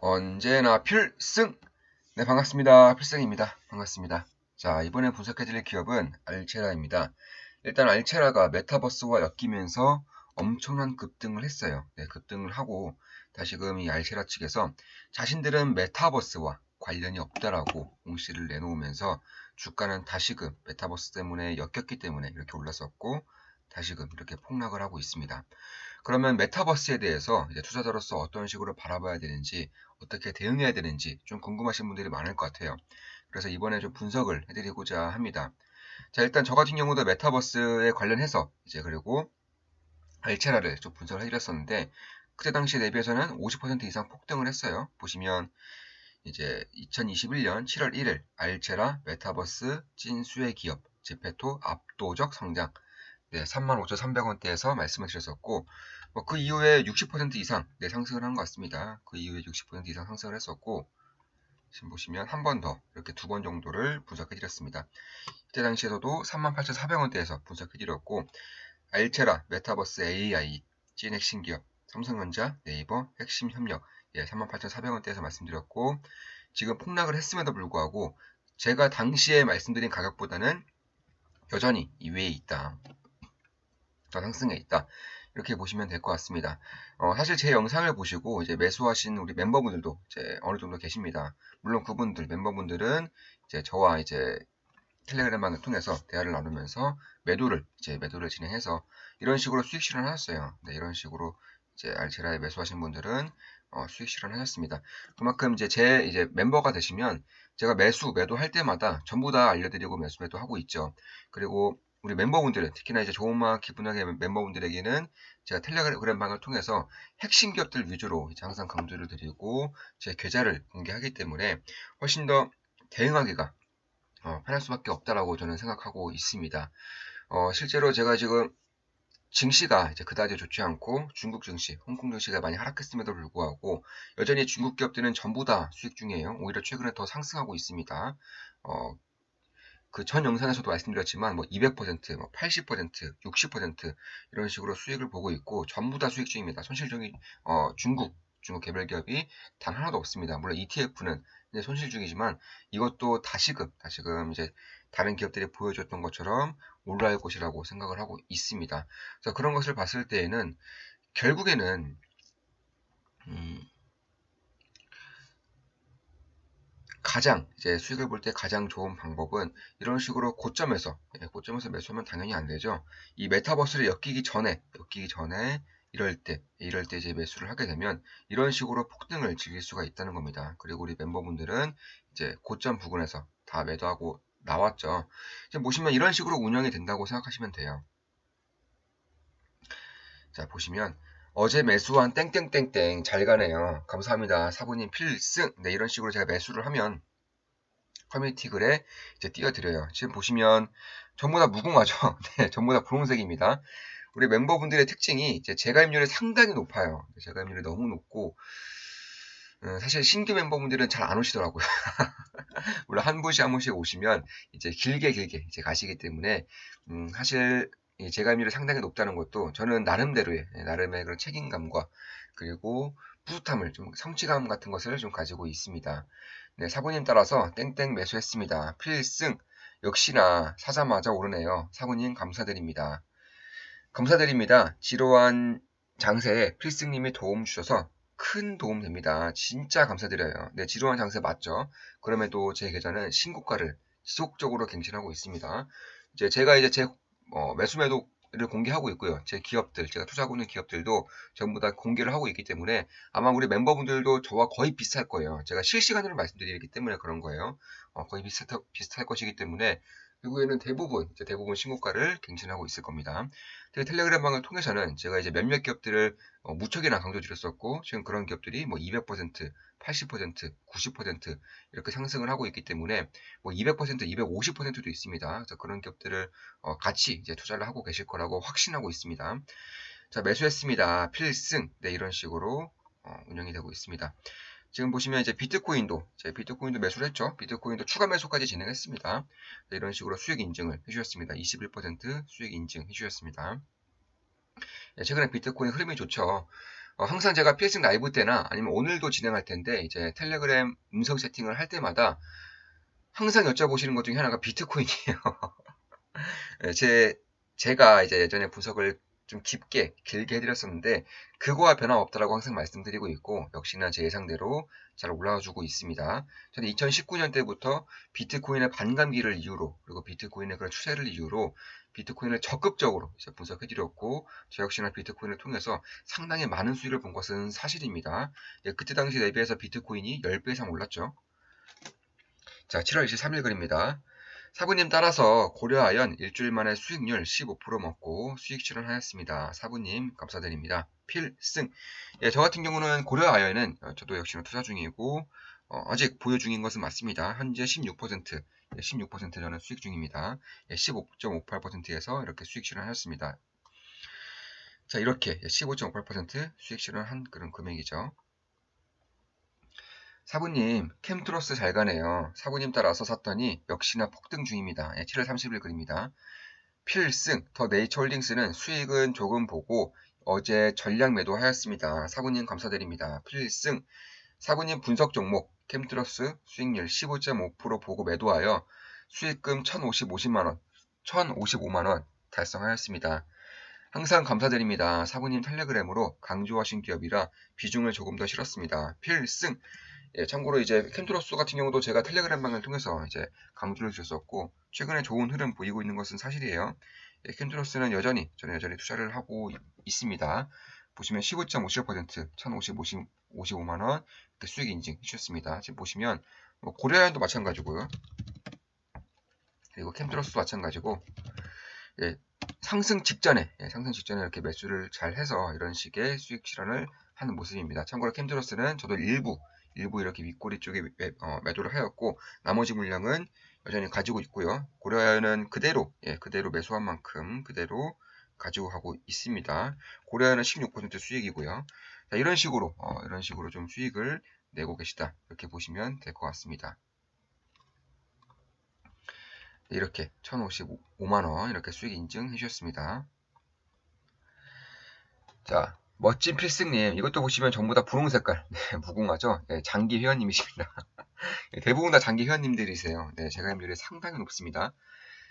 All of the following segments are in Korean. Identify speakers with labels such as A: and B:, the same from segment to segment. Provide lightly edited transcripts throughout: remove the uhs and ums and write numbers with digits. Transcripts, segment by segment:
A: 언제나 필승! 네, 반갑습니다. 필승입니다. 반갑습니다. 자, 이번에 분석해드릴 기업은 알체라입니다. 일단 알체라가 메타버스와 엮이면서 엄청난 급등을 했어요. 네, 급등을 하고 다시금 이 알체라 측에서 자신들은 메타버스와 관련이 없다라고 공시를 내놓으면서 주가는 다시금 메타버스 때문에 엮였기 때문에 이렇게 올랐었고 다시금 이렇게 폭락을 하고 있습니다. 그러면 메타버스에 대해서 이제 투자자로서 어떤 식으로 바라봐야 되는지, 어떻게 대응해야 되는지 좀 궁금하신 분들이 많을 것 같아요. 그래서 이번에 좀 분석을 해드리고자 합니다. 자, 일단 저 같은 경우도 메타버스에 관련해서 이제 그리고 알체라를 좀 분석을 해드렸었는데, 그때 당시 대비해서는 50% 이상 폭등을 했어요. 보시면 이제 2021년 7월 1일 알체라 메타버스 찐수혜 기업 지페토 압도적 성장, 네, 35,300원대에서 말씀을 드렸었고, 그 이후에 60% 이상 상승을 한 것 같습니다. 그 이후에 60% 이상 상승을 했었고, 지금 보시면 한 번 더 이렇게 두 번 정도를 분석해 드렸습니다. 이때 당시에서도 38,400원대에서 분석해 드렸고, 알체라, 메타버스 AI, 찐 핵심 기업, 삼성전자, 네이버, 핵심 협력, 38,400원대에서 말씀드렸고, 지금 폭락을 했음에도 불구하고 제가 당시에 말씀드린 가격보다는 여전히 이외에 있다. 더 상승해 있다. 이렇게 보시면 될 것 같습니다. 사실 제 영상을 보시고 이제 매수하신 우리 멤버분들도 이제 어느 정도 계십니다. 물론 그분들, 멤버분들은 이제 저와 이제 텔레그램방을 통해서 대화를 나누면서 매도를 진행해서 이런 식으로 수익 실현하셨어요. 네, 이런 식으로 이제 알체라에 매수하신 분들은 수익 실현하셨습니다. 그만큼 이제 제 이제 멤버가 되시면 제가 매도할 때마다 전부 다 알려드리고 매도하고 있죠. 그리고 우리 멤버분들은 특히나 이제 좋은마음 기분하게 멤버분들에게는 제가 텔레그램 방을 통해서 핵심 기업들 위주로 이제 항상 강조를 드리고 제 계좌를 공개하기 때문에 훨씬 더 대응하기가 편할 수밖에 없다라고 저는 생각하고 있습니다. 실제로 제가 지금 증시가 이제 그다지 좋지 않고 중국 증시, 홍콩 증시가 많이 하락했음에도 불구하고 여전히 중국 기업들은 전부 다 수익 중이에요. 오히려 최근에 더 상승하고 있습니다. 그 전 영상에서도 말씀드렸지만 뭐 200%, 뭐 80%, 60% 이런 식으로 수익을 보고 있고 전부 다 수익 중입니다. 손실 중이 중국 개별 기업이 단 하나도 없습니다. 물론 ETF는 손실 중이지만 이것도 다시금 이제 다른 기업들이 보여줬던 것처럼 올라갈 것이라고 생각을 하고 있습니다. 그래서 그런 것을 봤을 때에는 결국에는 가장 이제 수익을 볼 때 가장 좋은 방법은 이런 식으로 고점에서 매수하면 당연히 안 되죠. 이 메타버스를 엮이기 전에 이럴 때 이제 매수를 하게 되면 이런 식으로 폭등을 즐길 수가 있다는 겁니다. 그리고 우리 멤버분들은 이제 고점 부근에서 다 매도하고 나왔죠. 지금 보시면 이런 식으로 운영이 된다고 생각하시면 돼요. 자, 보시면 어제 매수한 땡땡땡땡 잘 가네요. 감사합니다. 사부님 필승. 네, 이런 식으로 제가 매수를 하면 커뮤니티 글에 이제 띄워드려요. 지금 보시면 전부 다 무궁화죠. 네, 전부 다 분홍색입니다. 우리 멤버분들의 특징이 이제 재가입률이 상당히 높아요. 재가입률이 너무 높고 사실 신규 멤버분들은 잘 안 오시더라고요. 물론 한 분씩 오시면 이제 길게 이제 가시기 때문에 사실 이 재가입률이 상당히 높다는 것도 저는 나름의 그런 책임감과 그리고 뿌듯함을 좀 성취감 같은 것을 좀 가지고 있습니다. 네, 사부님 따라서 땡땡 매수했습니다. 필승. 역시나 사자마자 오르네요. 사부님 감사드립니다. 감사드립니다. 지루한 장세에 필승님이 도움 주셔서 큰 도움 됩니다. 진짜 감사드려요. 네, 지루한 장세 맞죠? 그럼에도 제 계좌는 신고가를 지속적으로 갱신하고 있습니다. 제가 제 매수 매도를 공개하고 있고요. 제 기업들, 제가 투자하고 있는 기업들도 전부 다 공개를 하고 있기 때문에 아마 우리 멤버분들도 저와 거의 비슷할 거예요. 제가 실시간으로 말씀드리기 때문에 그런 거예요. 거의 비슷할 것이기 때문에 결국에는 대부분 신고가를 갱신하고 있을 겁니다. 텔레그램 방을 통해서는 제가 이제 몇몇 기업들을 무척이나 강조드렸었고 지금 그런 기업들이 뭐 200%, 80%, 90% 이렇게 상승을 하고 있기 때문에 뭐 200%, 250%도 있습니다. 그래서 그런 기업들을 같이 이제 투자를 하고 계실 거라고 확신하고 있습니다. 자, 매수했습니다. 필승. 네, 이런 식으로 운영이 되고 있습니다. 지금 보시면 이제 비트코인도 매수를 했죠. 비트코인도 추가 매수까지 진행했습니다. 네, 이런 식으로 수익 인증을 해주셨습니다. 21% 수익 인증 해주셨습니다. 네, 최근에 비트코인 흐름이 좋죠. 항상 제가 필승 라이브 때나 아니면 오늘도 진행할 텐데 이제 텔레그램 음성 세팅을 할 때마다 항상 여쭤보시는 것 중에 하나가 비트코인이에요. 제가 이제 예전에 분석을 좀 길게 해드렸었는데 그거와 변함없다라고 항상 말씀드리고 있고 역시나 제 예상대로 잘 올라와주고 있습니다. 저는 2019년 때부터 비트코인의 반감기를 이유로 그리고 비트코인의 그런 추세를 이유로 비트코인을 적극적으로 이제 분석해드렸고 저 역시나 비트코인을 통해서 상당히 많은 수익을 본 것은 사실입니다. 그때 당시 대비해서 비트코인이 10배 이상 올랐죠. 자, 7월 23일 글입니다. 사부님 따라서 고려아연 일주일 만에 수익률 15% 먹고 수익 실현하였습니다. 사부님 감사드립니다. 필승. 저 같은 경우는 고려아연은 저도 역시나 투자 중이고 아직 보유 중인 것은 맞습니다. 현재 16%, 16% 저는 수익 중입니다. 15.58%에서 이렇게 수익 실현하였습니다. 자, 이렇게 15.58% 수익 실현한 그런 금액이죠. 사부님, 캠트로스 잘 가네요. 사부님 따라서 샀더니 역시나 폭등 중입니다. 7월 30일 글입니다. 필승, 더 네이처홀딩스는 수익은 조금 보고 어제 전량 매도하였습니다. 사부님 감사드립니다. 필승, 사부님 분석 종목, 캠트로스 수익률 15.5% 보고 매도하여 수익금 1,055만원 달성하였습니다. 항상 감사드립니다. 사부님 텔레그램으로 강조하신 기업이라 비중을 조금 더 실었습니다. 필승! 참고로 이제 캠트로스 같은 경우도 제가 텔레그램 방을 통해서 이제 강조를 드렸었고 최근에 좋은 흐름 보이고 있는 것은 사실이에요. 캠트로스는 저는 여전히 투자를 하고 있습니다. 보시면 15.57%, 1,055만원 수익 인증 해주셨습니다. 지금 보시면 고려아연도 마찬가지고요. 그리고 캠트로스도 마찬가지고 상승 직전에 이렇게 매수를 잘 해서 이런 식의 수익 실현을 하는 모습입니다. 참고로 캠트로스는 저도 일부 이렇게 윗꼬리 쪽에 매도를 하였고 나머지 물량은 여전히 가지고 있고요. 고려아연은 그대로 매수한 만큼 그대로 가지고 가고 있습니다. 고려아연은 16% 수익이고요. 자, 이런 식으로 좀 수익을 내고 계시다 이렇게 보시면 될 것 같습니다. 이렇게 1,055만원 이렇게 수익 인증해 주셨습니다. 자, 멋진 필승님 이것도 보시면 전부 다 분홍 색깔 무궁화죠. 장기 회원님이십니다. 대부분 다 장기 회원님들이세요. 재가임률이 상당히 높습니다.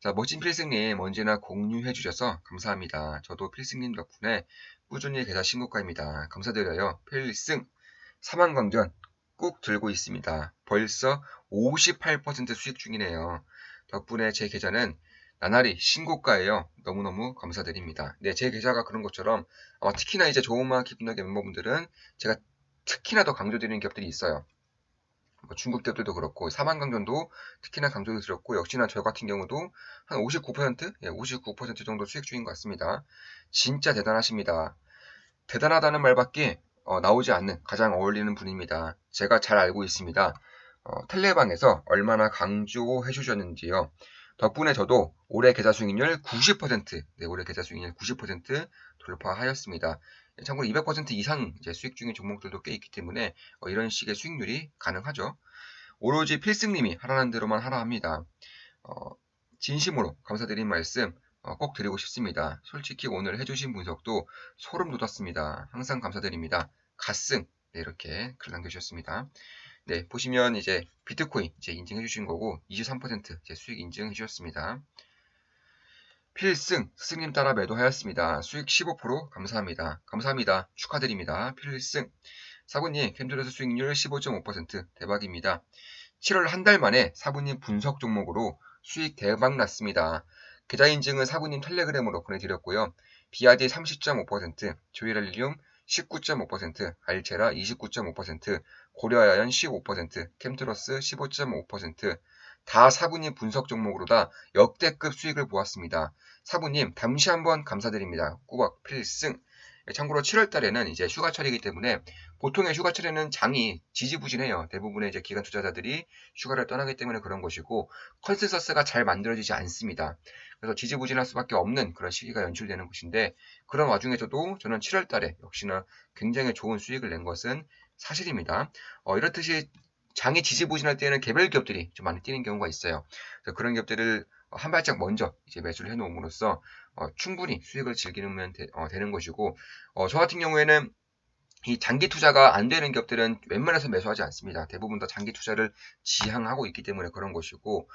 A: 자, 멋진 필승님 언제나 공유해 주셔서 감사합니다. 저도 필승님 덕분에 꾸준히 계좌 신고가입니다. 감사드려요. 필승 사망광전 꾹 들고 있습니다. 벌써 58% 수익 중이네요. 덕분에 제 계좌는 나날이 신고가예요. 너무너무 감사드립니다. 제 계좌가 그런 것처럼 아마 특히나 이제 좋은 마음 기분 나게 멤버분들은 제가 특히나 더 강조드리는 기업들이 있어요. 중국 기업들도 그렇고 사만강전도 특히나 강조를 드렸고 역시나 저 같은 경우도 한 59%? 59% 정도 수익 중인 것 같습니다. 진짜 대단하십니다. 대단하다는 말밖에 나오지 않는 가장 어울리는 분입니다. 제가 잘 알고 있습니다. 텔레방에서 얼마나 강조해 주셨는지요. 덕분에 저도 올해 계좌 수익률 90%, 올해 계좌 수익률 90% 돌파하였습니다. 참고로 200% 이상 이제 수익 중인 종목들도 꽤 있기 때문에 이런 식의 수익률이 가능하죠. 오로지 필승님이 하라는 대로만 하라 합니다. 진심으로 감사드린 말씀 꼭 드리고 싶습니다. 솔직히 오늘 해주신 분석도 소름 돋았습니다. 항상 감사드립니다. 갓승 이렇게 글 남겨주셨습니다. 보시면 이제 비트코인 이제 인증해 주신 거고 23% 이제 수익 인증해 주셨습니다. 필승 스승님 따라 매도하였습니다. 수익 15% 감사합니다. 감사합니다. 축하드립니다. 필승 사부님 캠트로스 수익률 15.5% 대박입니다. 7월 한 달 만에 사부님 분석 종목으로 수익 대박 났습니다. 계좌 인증은 사부님 텔레그램으로 보내드렸고요. 비아디 30.5%, 조이랄리움 19.5%, 알체라 29.5%, 고려아연 15%, 캠트러스 15.5%, 다 사부님 분석 종목으로 다 역대급 수익을 보았습니다. 사부님 잠시 한번 감사드립니다. 꾸벅 필승. 참고로 7월 달에는 이제 휴가철이기 때문에 보통의 휴가철에는 장이 지지부진해요. 대부분의 이제 기관 투자자들이 휴가를 떠나기 때문에 그런 것이고 컨센서스가 잘 만들어지지 않습니다. 그래서 지지부진할 수밖에 없는 그런 시기가 연출되는 것인데 그런 와중에서도 저는 7월 달에 역시나 굉장히 좋은 수익을 낸 것은 사실입니다. 이렇듯이 장이 지지부진할 때는 개별 기업들이 좀 많이 뛰는 경우가 있어요. 그래서 그런 기업들을 한 발짝 먼저 이제 매수를 해놓음으로써 충분히 수익을 즐기면 되는 것이고 저 같은 경우에는 이 장기 투자가 안 되는 기업들은 웬만해서 매수하지 않습니다. 대부분 다 장기 투자를 지향하고 있기 때문에 그런 것이고,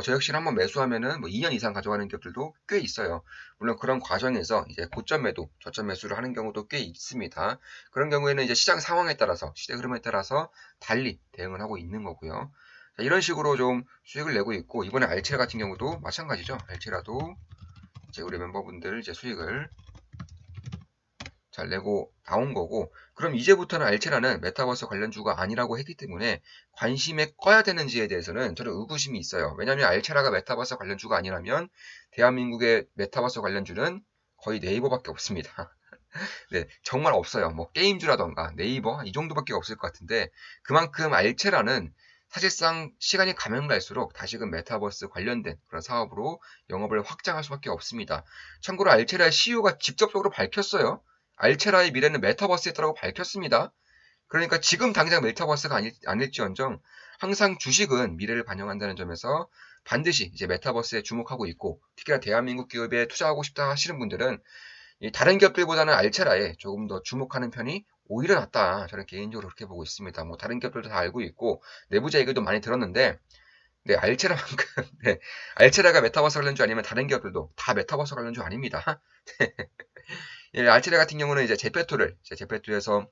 A: 저 역시 한번 매수하면은 뭐 2년 이상 가져가는 기업들도 꽤 있어요. 물론 그런 과정에서 이제 고점 매도, 저점 매수를 하는 경우도 꽤 있습니다. 그런 경우에는 이제 시장 상황에 따라서, 시대 흐름에 따라서 달리 대응을 하고 있는 거고요. 자, 이런 식으로 좀 수익을 내고 있고, 이번에 알체라 같은 경우도 마찬가지죠. 알체라도 이제 우리 멤버분들 이제 수익을 잘 내고 나온 거고, 그럼 이제부터는 알체라는 메타버스 관련주가 아니라고 했기 때문에 관심에 꺼야 되는지에 대해서는 저는 의구심이 있어요. 왜냐하면 알체라가 메타버스 관련주가 아니라면 대한민국의 메타버스 관련주는 거의 네이버밖에 없습니다. 네, 정말 없어요. 뭐 게임주라던가 네이버 이 정도밖에 없을 것 같은데, 그만큼 알체라는 사실상 시간이 가면 갈수록 다시금 메타버스 관련된 그런 사업으로 영업을 확장할 수밖에 없습니다. 참고로 알체라의 CEO가 직접적으로 밝혔어요. 알체라의 미래는 메타버스에 있다고 밝혔습니다. 그러니까 지금 당장 메타버스가 아닐지언정 항상 주식은 미래를 반영한다는 점에서 반드시 이제 메타버스에 주목하고 있고, 특히나 대한민국 기업에 투자하고 싶다 하시는 분들은 다른 기업들보다는 알체라에 조금 더 주목하는 편이 오히려 낫다. 저는 개인적으로 그렇게 보고 있습니다. 뭐 다른 기업들도 다 알고 있고 내부자 얘기도 많이 들었는데, 네, 알체라만큼 네, 알체라가 메타버스 관련주 아니면 다른 기업들도 다 메타버스 관련주 아닙니다. 예, 알체라 같은 경우는 이제 제페토에서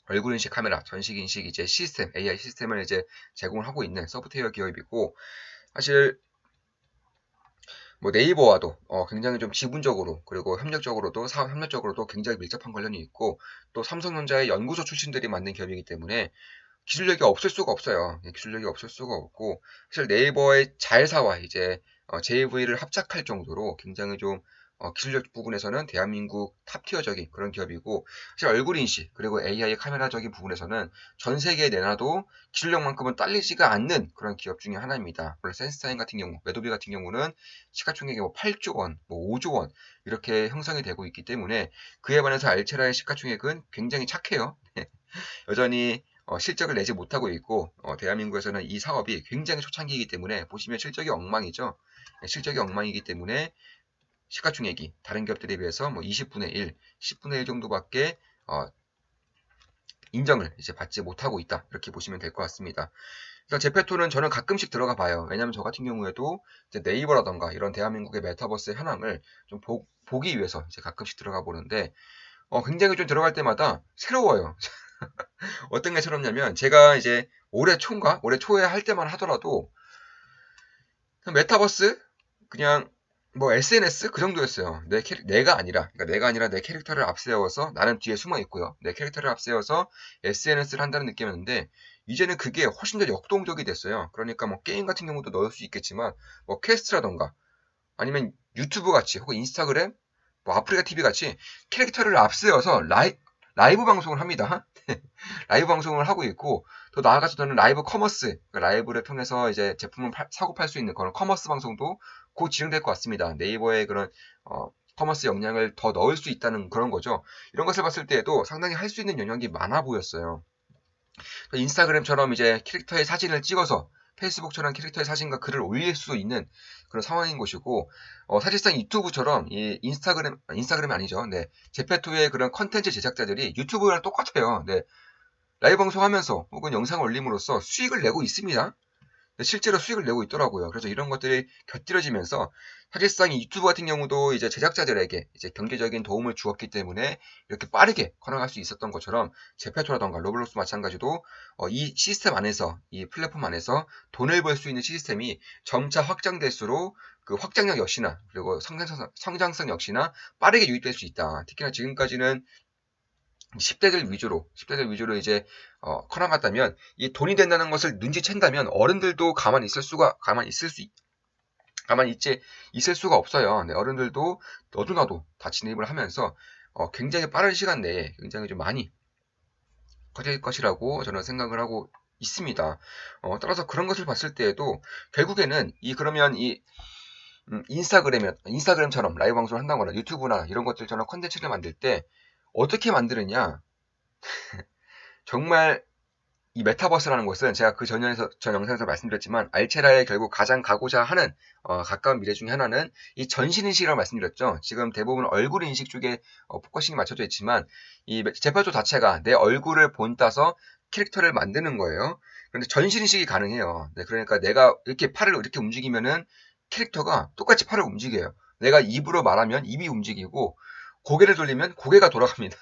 A: 얼굴 인식 카메라, 전식 인식 이제 시스템, AI 시스템을 이제 제공을 하고 있는 소프트웨어 기업이고, 사실 뭐 네이버와도 굉장히 좀 지분적으로 그리고 협력적으로도 사업 협력적으로도 굉장히 밀접한 관련이 있고, 또 삼성전자의 연구소 출신들이 만든 기업이기 때문에 기술력이 없을 수가 없어요. 기술력이 없을 수가 없고, 사실 네이버의 자회사와 이제 JV를 합작할 정도로 굉장히 좀 기술력 부분에서는 대한민국 탑티어적인 그런 기업이고, 사실 얼굴 인식 그리고 AI 카메라적인 부분에서는 전 세계에 내놔도 기술력만큼은 딸리지가 않는 그런 기업 중에 하나입니다. 물론 센스타임 같은 경우, 매도비 같은 경우는 시가총액이 뭐 8조 원, 뭐 5조 원 이렇게 형성이 되고 있기 때문에 그에 반해서 알체라의 시가총액은 굉장히 착해요. 여전히 실적을 내지 못하고 있고, 대한민국에서는 이 사업이 굉장히 초창기이기 때문에 보시면 실적이 엉망이죠. 실적이 엉망이기 때문에 시가총액이 다른 기업들에 비해서 뭐 20분의 1, 10분의 1 정도밖에 인정을 이제 받지 못하고 있다. 이렇게 보시면 될 것 같습니다. 그래서 제페토는 저는 가끔씩 들어가 봐요. 왜냐하면 저 같은 경우에도 이제 네이버라던가 이런 대한민국의 메타버스 현황을 좀 보기 위해서 이제 가끔씩 들어가 보는데, 굉장히 좀 들어갈 때마다 새로워요. 어떤 게 새롭냐면, 제가 이제 올해 초에 할 때만 하더라도 메타버스 그냥 뭐 SNS 그 정도였어요. 내가 아니라, 그러니까 내가 아니라 내 캐릭터를 앞세워서 나는 뒤에 숨어 있고요. 내 캐릭터를 앞세워서 SNS를 한다는 느낌이었는데, 이제는 그게 훨씬 더 역동적이 됐어요. 그러니까 뭐 게임 같은 경우도 넣을 수 있겠지만, 뭐 퀘스트라던가 아니면 유튜브 같이 혹은 인스타그램, 뭐 아프리카 TV 같이 캐릭터를 앞세워서 라이브 방송을 합니다. 라이브 방송을 하고 있고, 또 나아가서 저는 라이브 커머스, 라이브를 통해서 이제 제품을 사고 팔 수 있는 그런 커머스 방송도 곧 진행될 것 같습니다. 네이버에 그런 커머스 역량을 더 넣을 수 있다는 그런 거죠. 이런 것을 봤을 때에도 상당히 할 수 있는 영역이 많아 보였어요. 인스타그램처럼 이제 캐릭터의 사진을 찍어서 페이스북처럼 캐릭터의 사진과 글을 올릴 수 있는 그런 상황인 것이고, 사실상 유튜브처럼 이 인스타그램이 아니죠. 네. 제페토의 그런 컨텐츠 제작자들이 유튜브랑 똑같아요. 네. 라이브 방송하면서 혹은 영상 올림으로써 수익을 내고 있습니다. 실제로 수익을 내고 있더라고요. 그래서 이런 것들이 곁들여지면서 사실상 이 유튜브 같은 경우도 이제 제작자들에게 이제 경제적인 도움을 주었기 때문에 이렇게 빠르게 커나갈 수 있었던 것처럼, 제페토라던가 로블록스 마찬가지도 이 시스템 안에서, 이 플랫폼 안에서 돈을 벌 수 있는 시스템이 점차 확장될수록 그 확장력 역시나 그리고 성장성 역시나 빠르게 유입될 수 있다. 특히나 지금까지는 10대들 위주로 이제 커나갔다면, 이 돈이 된다는 것을 눈치챈다면 어른들도 가만히 있을 수가 없어요. 네, 어른들도 너도나도 다 진입을 하면서 굉장히 빠른 시간 내에 굉장히 좀 많이 커질 것이라고 저는 생각을 하고 있습니다. 따라서 그런 것을 봤을 때에도 결국에는 그러면 인스타그램처럼 라이브 방송을 한다거나 유튜브나 이런 것들처럼 컨텐츠를 만들 때 어떻게 만드느냐, 정말 이 메타버스라는 것은 제가 그 전 영상에서 말씀드렸지만 알체라의 결국 가장 가고자 하는 가까운 미래 중에 하나는 이 전신인식이라고 말씀드렸죠. 지금 대부분 얼굴 인식 쪽에 포커싱이 맞춰져 있지만 이 제파토 자체가 내 얼굴을 본따서 캐릭터를 만드는 거예요. 그런데 전신인식이 가능해요. 네, 그러니까 내가 이렇게 팔을 이렇게 움직이면은 캐릭터가 똑같이 팔을 움직여요. 내가 입으로 말하면 입이 움직이고 고개를 돌리면 고개가 돌아갑니다.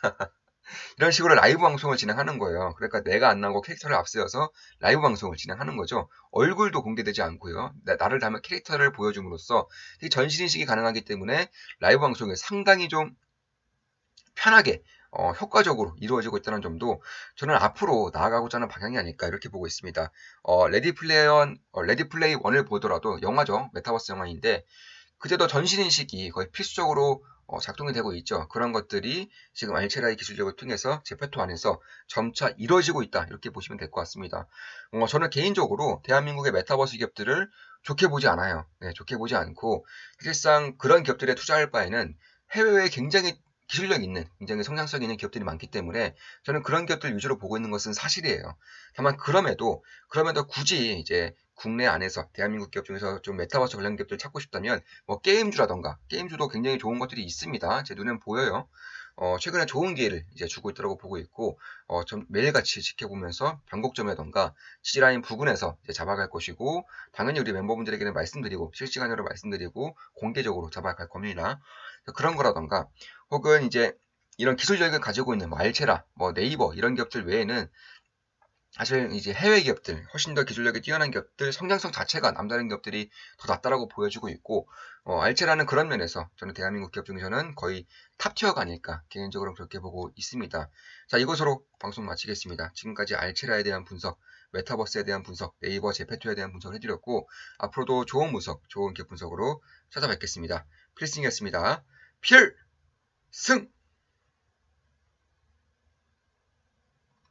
A: 이런 식으로 라이브 방송을 진행하는 거예요. 그러니까 내가 안 나오고 캐릭터를 앞세워서 라이브 방송을 진행하는 거죠. 얼굴도 공개되지 않고요. 나를 닮은 캐릭터를 보여줌으로써 전신인식이 가능하기 때문에 라이브 방송이 상당히 좀 편하게 효과적으로 이루어지고 있다는 점도 저는 앞으로 나아가고자 하는 방향이 아닐까 이렇게 보고 있습니다. 레디 플레이 1을 보더라도 영화죠. 메타버스 영화인데 그때도 전신인식이 거의 필수적으로 작동이 되고 있죠. 그런 것들이 지금 알체라의 기술력을 통해서 제페토 안에서 점차 이루어지고 있다. 이렇게 보시면 될 것 같습니다. 저는 개인적으로 대한민국의 메타버스 기업들을 좋게 보지 않아요. 네, 좋게 보지 않고 사실상 그런 기업들에 투자할 바에는 해외에 굉장히 기술력 있는, 굉장히 성장성 있는 기업들이 많기 때문에 저는 그런 기업들 위주로 보고 있는 것은 사실이에요. 다만 그럼에도 굳이 이제 국내 안에서 대한민국 기업 중에서 좀 메타버스 관련 기업들 찾고 싶다면 뭐 게임주라던가 게임주도 굉장히 좋은 것들이 있습니다. 제 눈엔 보여요. 최근에 좋은 기회를 이제 주고 있다고 보고 있고 좀 매일같이 지켜보면서 변곡점이라던가 지지라인 부근에서 이제 잡아갈 것이고 당연히 우리 멤버분들에게는 말씀드리고 실시간으로 말씀드리고 공개적으로 잡아갈 겁니다. 그런 거라던가 혹은 이제 이런 기술력을 가지고 있는 뭐 알체라, 뭐 네이버 이런 기업들 외에는 사실 이제 해외 기업들, 훨씬 더 기술력이 뛰어난 기업들, 성장성 자체가 남다른 기업들이 더 낫다라고 보여지고 있고, 알체라는 그런 면에서 저는 대한민국 기업 중에서는 거의 탑티어가 아닐까 개인적으로 그렇게 보고 있습니다. 자, 이것으로 방송 마치겠습니다. 지금까지 알체라에 대한 분석, 메타버스에 대한 분석, 네이버 제페토에 대한 분석을 해드렸고, 앞으로도 좋은 분석, 좋은 기업 분석으로 찾아뵙겠습니다. 필승이었습니다. 필승!